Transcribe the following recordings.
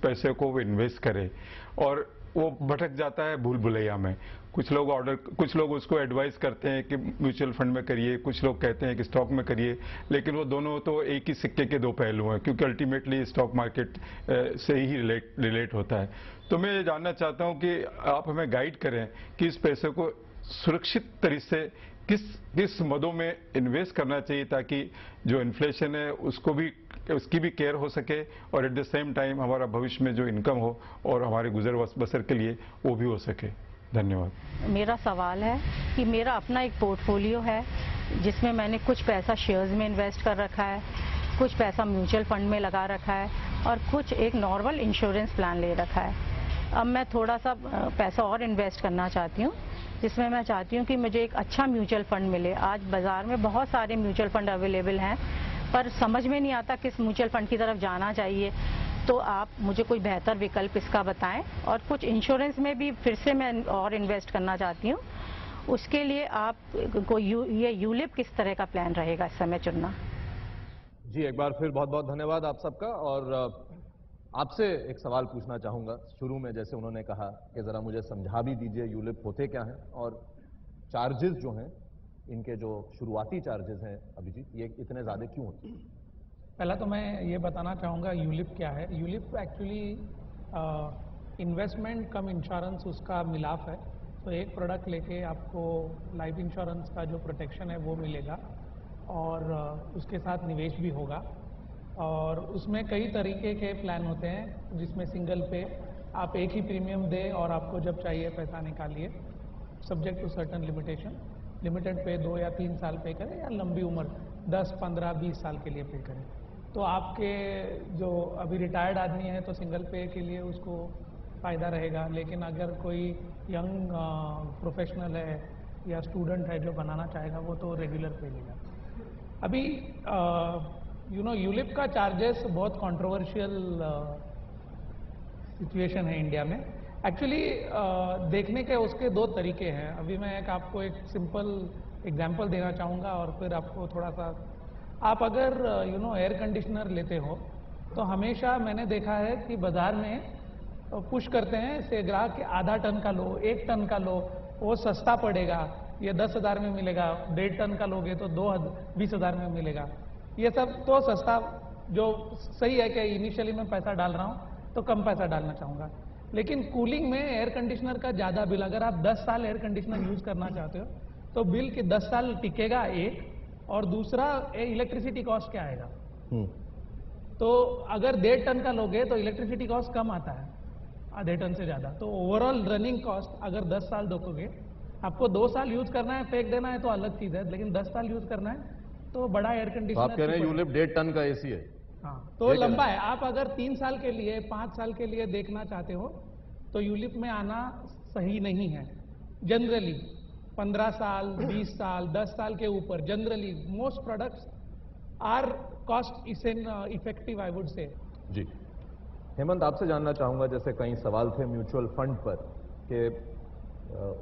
पैसे को वो इन्वेस्ट करे और वो भटक जाता है भूल भुलैया में। कुछ लोग उसको एडवाइस करते हैं कि म्यूचुअल फंड में करिए, कुछ लोग कहते हैं कि स्टॉक में करिए, लेकिन वो दोनों तो एक ही सिक्के के दो पहलू हैं, क्योंकि अल्टीमेटली स्टॉक मार्केट से ही रिलेट होता है। तो मैं ये जानना चाहता हूं कि आप हमें गाइड करें कि इस पैसे को सुरक्षित तरीके से किस मदों में इन्वेस्ट करना चाहिए ताकि जो इन्फ्लेशन है उसकी भी केयर हो सके और एट द सेम टाइम हमारा भविष्य में जो इनकम हो और हमारे गुजर बसर के लिए वो भी हो सके। धन्यवाद। मेरा सवाल है कि मेरा अपना एक पोर्टफोलियो है जिसमें मैंने कुछ पैसा शेयर्स में इन्वेस्ट कर रखा है, कुछ पैसा म्यूचुअल फंड में लगा रखा है और कुछ एक नॉर्मल इंश्योरेंस प्लान ले रखा है। अब मैं थोड़ा सा पैसा और इन्वेस्ट करना चाहती हूँ जिसमें मैं चाहती हूँ कि मुझे एक अच्छा म्यूचुअल फंड मिले। आज बाजार में बहुत सारे म्यूचुअल फंड अवेलेबल हैं पर समझ में नहीं आता किस म्यूचुअल फंड की तरफ जाना चाहिए। तो आप मुझे कोई बेहतर विकल्प इसका बताएं। और कुछ इंश्योरेंस में भी फिर से मैं और इन्वेस्ट करना चाहती हूँ, उसके लिए आप को ये यूलिप किस तरह का प्लान रहेगा इस समय चुनना। जी, एक बार फिर बहुत बहुत धन्यवाद आप सबका। और आपसे एक सवाल पूछना चाहूँगा शुरू में, जैसे उन्होंने कहा कि ज़रा मुझे समझा भी दीजिए यूलिप होते क्या हैं और चार्जेस जो हैं, इनके जो शुरुआती चार्जेस हैं अभिजीत, ये इतने ज़्यादा क्यों होते हैं? पहला तो मैं ये बताना चाहूँगा यूलिप क्या है। यूलिप एक्चुअली इन्वेस्टमेंट कम इंश्योरेंस उसका मिलाप है। तो एक प्रोडक्ट लेके आपको लाइफ इंश्योरेंस का जो प्रोटेक्शन है वो मिलेगा और उसके साथ निवेश भी होगा। और उसमें कई तरीके के प्लान होते हैं जिसमें सिंगल पे आप एक ही प्रीमियम दें और आपको जब चाहिए पैसा निकालिए, subject to certain limitation. Limited पे 2 या 3 साल पे करें या लंबी उम्र 10, 15, 20 साल के लिए पे करें। तो आपके जो अभी रिटायर्ड आदमी है तो सिंगल पे के लिए उसको फ़ायदा रहेगा, लेकिन अगर कोई यंग प्रोफेशनल है या स्टूडेंट है जो बनाना चाहेगा वो तो रेगुलर पे लेगा। अभी यूलिप का चार्जेस बहुत कंट्रोवर्शियल सिचुएशन है इंडिया में। एक्चुअली देखने के उसके 2 तरीके हैं। अभी मैं आपको एक सिंपल एग्जांपल देना चाहूँगा और फिर आपको थोड़ा सा, आप अगर एयर कंडीशनर लेते हो तो हमेशा मैंने देखा है कि बाज़ार में पुश करते हैं से ग्राहक के आधा टन का लो, 1 टन का लो, वो सस्ता पड़ेगा, ये 10,000 में मिलेगा। 1.5 टन का लोगे तो 20,000 में मिलेगा। ये सब तो सस्ता, जो सही है कि इनिशियली मैं पैसा डाल रहा हूँ तो कम पैसा डालना चाहूँगा। लेकिन कूलिंग में एयर कंडीशनर का ज़्यादा बिल, अगर आप 10 साल एयर कंडीशनर यूज़ करना चाहते हो तो बिल के 10 साल टिकेगा एक, और दूसरा इलेक्ट्रिसिटी कॉस्ट क्या आएगा। तो अगर 1.5 टन का लोगे तो इलेक्ट्रिसिटी कॉस्ट कम आता है, आधे टन से ज़्यादा। तो ओवरऑल रनिंग कॉस्ट अगर 10 साल दोगे, आपको 2 साल यूज़ करना है, फेंक देना है तो अलग चीज़ है, लेकिन 10 साल यूज़ करना है तो बड़ा एयर कंडीशनर। तो आप कह रहे हैं यूलिप 1.5 टन का एसी है? हाँ, तो लंबा है। आप अगर 3 साल के लिए, 5 साल के लिए देखना चाहते हो तो यूलिप में आना सही नहीं है। जनरली 15 साल, 20 साल, 10 साल के ऊपर generally most products are cost effective, I would say. जी, हेमंत, आपसे जानना चाहूँगा, जैसे कई सवाल थे म्यूचुअल फंड पर कि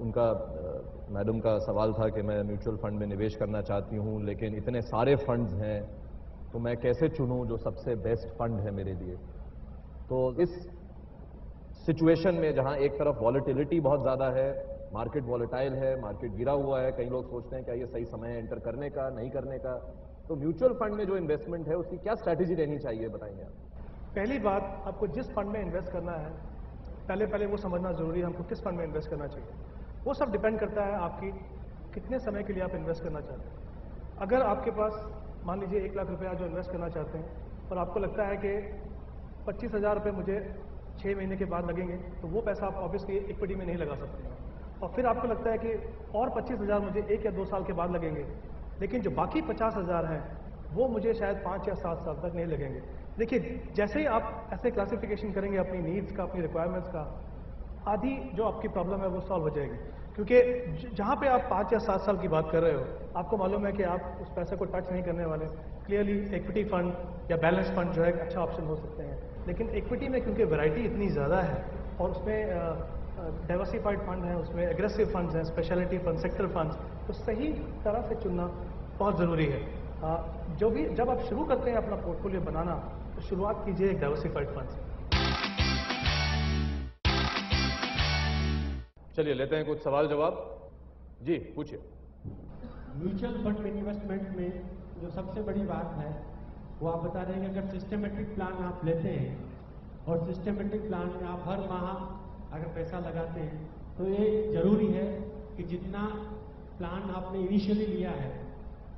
उनका मैडम का सवाल था कि मैं म्यूचुअल फंड में निवेश करना चाहती हूँ लेकिन इतने सारे फंड्स हैं तो मैं कैसे चुनूँ जो सबसे बेस्ट फंड है मेरे लिए। तो इस सिचुएशन में जहाँ एक तरफ वॉलेटिलिटी बहुत ज़्यादा है, मार्केट वॉलेटाइल है, मार्केट गिरा हुआ है, कई लोग सोचते हैं क्या ये सही समय है एंटर करने का, नहीं करने का, तो म्यूचुअल फंड में जो इन्वेस्टमेंट है उसकी क्या स्ट्रैटेजी रहनी चाहिए, बताएंगे आप? पहली बात, आपको जिस फंड में इन्वेस्ट करना है पहले वो समझना जरूरी है हमको किस फंड में इन्वेस्ट करना चाहिए। वो सब डिपेंड करता है आपकी कितने समय के लिए आप इन्वेस्ट करना चाहते हैं। अगर आपके पास मान लीजिए 1 लाख रुपया जो इन्वेस्ट करना चाहते हैं और आपको लगता है कि 25,000 रुपये मुझे 6 महीने के बाद लगेंगे, तो वो पैसा आप ऑब्वियसली इक्विटी में नहीं लगा सकते। और फिर आपको लगता है कि और 25,000 मुझे 1 या 2 साल के बाद लगेंगे, लेकिन जो बाकी 50,000 हैं वो मुझे शायद 5 या 7 साल तक नहीं लगेंगे। देखिए, जैसे ही आप ऐसे क्लासिफिकेशन करेंगे अपनी नीड्स का, अपनी रिक्वायरमेंट्स का, आधी जो आपकी प्रॉब्लम है वो सॉल्व हो जाएगी। क्योंकि जहाँ पे आप 5 या 7 साल की बात कर रहे हो, आपको मालूम है कि आप उस पैसे को टच नहीं करने वाले। क्लियरली इक्विटी फंड या बैलेंस फंड जो है एक अच्छा ऑप्शन हो सकते हैं, लेकिन इक्विटी में क्योंकि वैरायटी इतनी ज़्यादा है और उसमें डाइवर्सिफाइड फंड है, उसमें एग्रेसिव फंड्स हैं, स्पेशलिटी फंड, सेक्टर फंड्स, तो सही तरह से चुनना बहुत ज़रूरी है। जब आप शुरू करते हैं अपना पोर्टफोलियो बनाना तो शुरुआत कीजिए एक डाइवर्सिफाइड फंड से। चलिए लेते हैं कुछ सवाल जवाब। जी पूछिए। म्यूचुअल फंड इन्वेस्टमेंट में जो सबसे बड़ी बात है वो आप बता रहे हैं कि अगर सिस्टमेटिक प्लान आप लेते हैं और सिस्टमेटिक प्लान में आप हर माह अगर पैसा लगाते हैं तो ये जरूरी है कि जितना प्लान आपने इनिशियली लिया है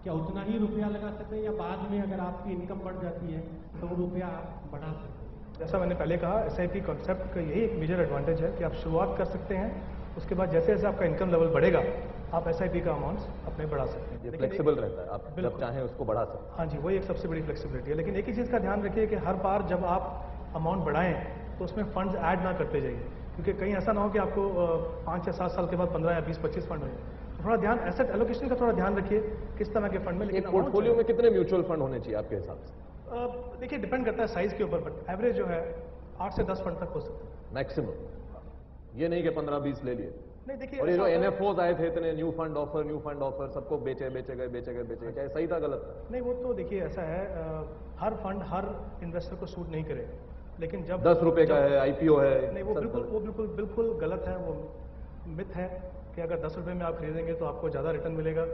क्या उतना ही रुपया लगा सकते हैं या बाद में अगर आपकी इनकम बढ़ जाती है तो वो रुपया आप बढ़ा सकते हैं? जैसा मैंने पहले कहा, एसआईपी कॉन्सेप्ट का यही एक मेजर एडवांटेज है कि आप शुरुआत कर सकते हैं, उसके बाद जैसे जैसे आपका इनकम लेवल बढ़ेगा आप एसआईपी का अमाउंट्स अपने बढ़ा सकते हैं। ये फ्लेक्सिबल रहता है, आप जब चाहें उसको बढ़ा सकते हैं। हाँ जी, वही एक सबसे बड़ी फ्लेक्सिबिलिटी है। लेकिन एक ही चीज़ का ध्यान रखिए कि हर बार जब आप अमाउंट बढ़ाएं तो उसमें फंड्स ऐड ना करते जाइए, क्योंकि कहीं ऐसा ना हो कि आपको 5 या 7 साल के बाद 15 या 20-25 फंड हो जाए। तो थोड़ा ध्यान, एसेट एलोकेशन का थोड़ा ध्यान रखिए किस तरह के फंड में। एक पोर्टफोलियो में कितने म्यूचुअल फंड होने चाहिए आपके हिसाब से? देखिए डिपेंड करता है साइज के ऊपर, बट एवरेज जो है 8 से 10 फंड तक हो सकता है मैक्सिमम। ये नहीं कि 15-20 ले लिए। नहीं देखिए, और ये जो ऐसा होता है- एनएफओज आए थे इतने न्यू फंड ऑफर सबको बेचे गए, क्या ये सही था गलत था? नहीं, वो तो देखिए ऐसा है, हर फंड हर इन्वेस्टर को सूट नहीं करे, लेकिन जब 10 रुपए का है, आईपीओ है, नहीं, वो सब बिल्कुल गलत है। वो मिथ है कि अगर 10 रुपए में आप खरीदेंगे तो आपको ज़्यादा रिटर्न मिलेगा,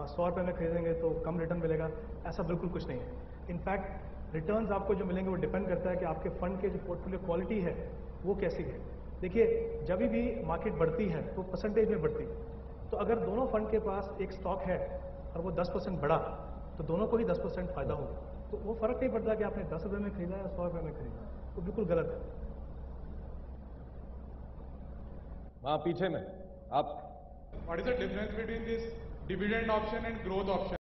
100 रुपए में खरीदेंगे तो कम रिटर्न मिलेगा। ऐसा बिल्कुल कुछ नहीं है। इनफैक्ट रिटर्न्स आपको जो मिलेंगे वो डिपेंड करता है कि आपके फंड के जो पोर्टफोलियो क्वालिटी है वो कैसी है। देखिए जब भी मार्केट बढ़ती है तो परसेंटेज में बढ़ती है, तो अगर दोनों फंड के पास एक स्टॉक है और वो 10% बढ़ा तो दोनों को ही 10% फायदा होगा। तो वो फर्क नहीं पड़ता कि आपने 10 रुपए में खरीदा या 100 रुपए में खरीदा, वो बिल्कुल गलत है। वहां पीछे में आप What is the difference between this dividend option and growth option?